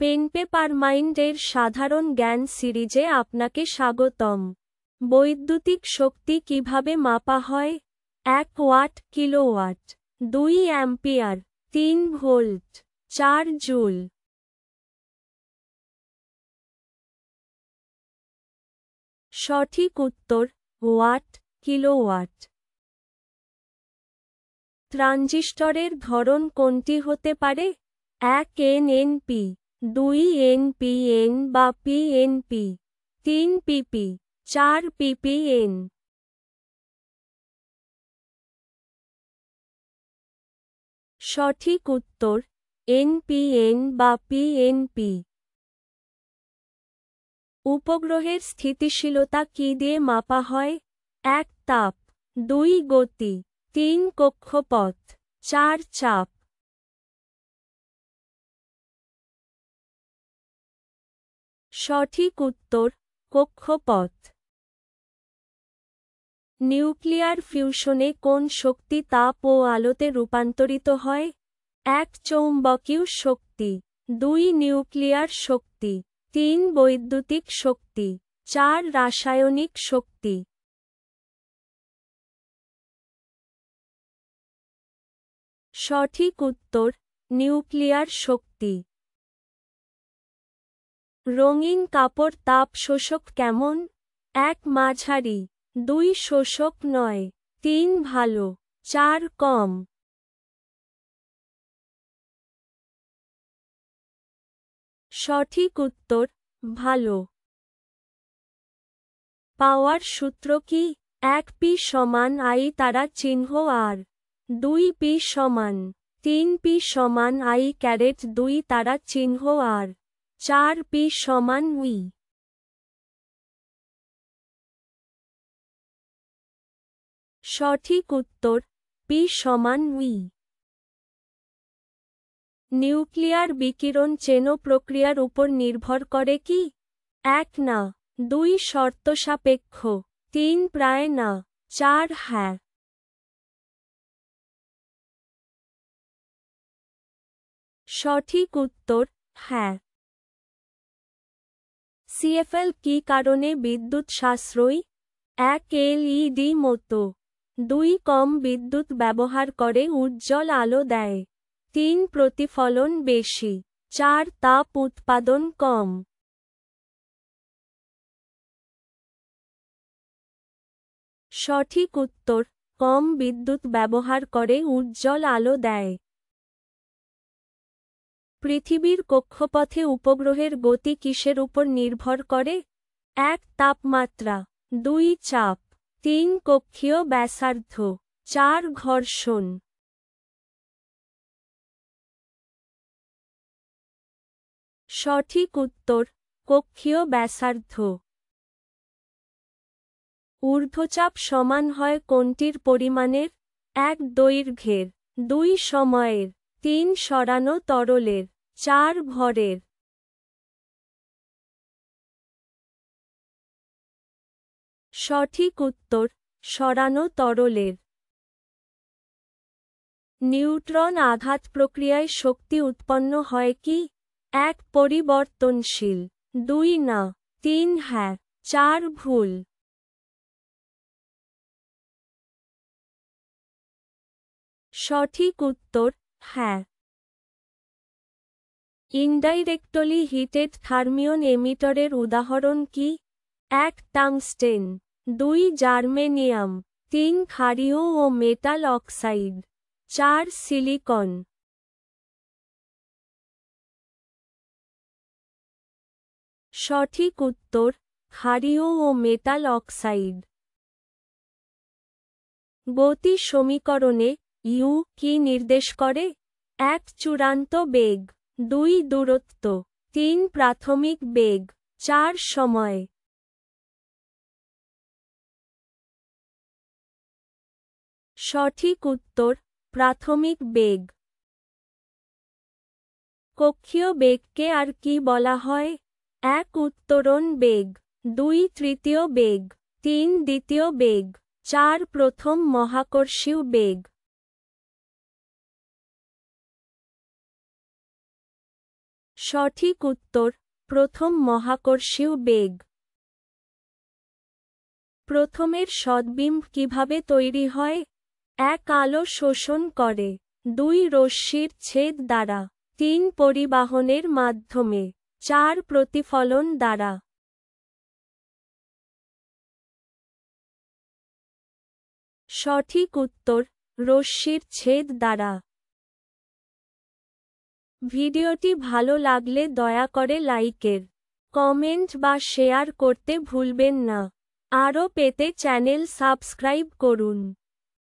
Pen paper mind এর সাধারণ জ্ঞান সিরিজে আপনাকে স্বাগতম। বৈদ্যুতিক শক্তি কিভাবে মাপা হয়? 1 watt, kilowatt, 2 ampere, 3 volt, 4 joule. সঠিক উত্তর ওয়াট, কিলোওয়াট। ট্রানজিস্টরের ধরন কোনটি হতে পারে? 1 এনএনপি, 2 এনপিএন বা পিএনপি, 3 পিপি, 4 পিপিএন। সঠিক উত্তর এনপিএন বা পিএনপি। উপগ্রহের স্থিতিশীলতা কী দিয়ে মাপা হয়? 1 তাপ, 2 গতি, 3 কক্ষপথ, 4 চাপ। সঠিক উত্তর কক্ষপথ। নিউক্লিয়ার ফিউশনে কোন শক্তি তাপ ও আলোতে রূপান্তরিত হয়? 1 চৌম্বকীয় শক্তি, 2 নিউক্লিয়ার শক্তি, 3 বৈদ্যুতিক শক্তি, 4 রাসায়নিক শক্তি। সঠিক উত্তর নিউক্লিয়ার শক্তি। রঙিন কাপড় তাপ শোষক কেমন? 1 মাঝারি, 2 শোষক নয়, 3 ভালো, 4 কম। সঠিক উত্তর ভালো। পাওয়ার সূত্র কি? 1 পি সমান আই তারা চিহ্ন আর, 2 পি সমান 3 পি সমান আই ক্যারেট 2 তারা চিহ্ন আর, 4 পি সমান উই। সঠিক উত্তর পি সমান উই। নিউক্লিয়ার বিকিরণ চেনো প্রক্রিয়ার উপর নির্ভর করে কি? 1 না, 2 শর্তসাপেক্ষ, 3 প্রায় না, 4 হ্যাঁ। সঠিক উত্তর হ্যাঁ। সিএফএল কী কারণে বিদ্যুৎ সাশ্রয়ী? 1 এলইডি মতো, 2 কম বিদ্যুৎ ব্যবহার করে উজ্জ্বল আলো দেয়, 3 প্রতিফলন বেশি, 4 তাপ উৎপাদন কম। সঠিক উত্তর কম বিদ্যুৎ ব্যবহার করে উজ্জ্বল আলো দেয়। পৃথিবীর কক্ষপথে উপগ্রহের গতি কিসের উপর নির্ভর করে? 1 তাপমাত্রা, 2 চাপ, 3 কক্ষীয় ব্যাসার্ধ, 4 ঘর্ষণ। সঠিক উত্তর কক্ষীয় ব্যাসার্ধ। ঊর্ধ্বচাপ সমান হয় কোনটির পরিমাণের? 1 দৈর্ঘ্যের, 2 সময়ের, 3 সরানো তরলের, 4 ভরের। সঠিক উত্তর সরানো তরলের। নিউট্রন আঘাত প্রক্রিয়ায় শক্তি উৎপন্ন হয় কি? 1 পরিবর্তনশীল, 2 না, 3 হ্যাঁ, 4 ভুল। সঠিক উত্তর হ্যাঁ। ইনডাইরেক্টলি হিটেড থার্মিয়ন এমিটরের উদাহরণ কি? 1 টাংস্টেন, 2 জার্মেনিয়াম, 3 ক্ষারীয় ও মেটাল অক্সাইড, 4 সিলিকন। সঠিক উত্তর ক্ষারীয় ও মেটাল অক্সাইড। গতি সমীকরণে ইউ কি নির্দেশ করে? 1 চূড়ান্ত বেগ, 2 দূরত্ব, 3 প্রাথমিক বেগ, 4 সময়। সঠিক উত্তর প্রাথমিক বেগ। কক্ষীয় বেগকে আর কি বলা হয়? 1 উত্তরণ বেগ, 2 তৃতীয় বেগ, 3 দ্বিতীয় বেগ, 4 প্রথম মহাকর্ষীয় বেগ। সঠিক উত্তর প্রথম মহাকর্ষীয় বেগ। প্রথমের সদ্বিম্ব কিভাবে তৈরি হয়? 1 আলো শোষণ করে, 2 রশ্মির ছেদ দ্বারা, 3 পরিবাহনের মাধ্যমে, 4 প্রতিফলন দ্বারা। সঠিক উত্তর রশ্মির ছেদ দ্বারা। ভিডিওটি ভালো লাগলে দয়া করে লাইকের, কমেন্ট বা শেয়ার করতে ভুলবেন না। আরও পেতে চ্যানেল সাবস্ক্রাইব করুন।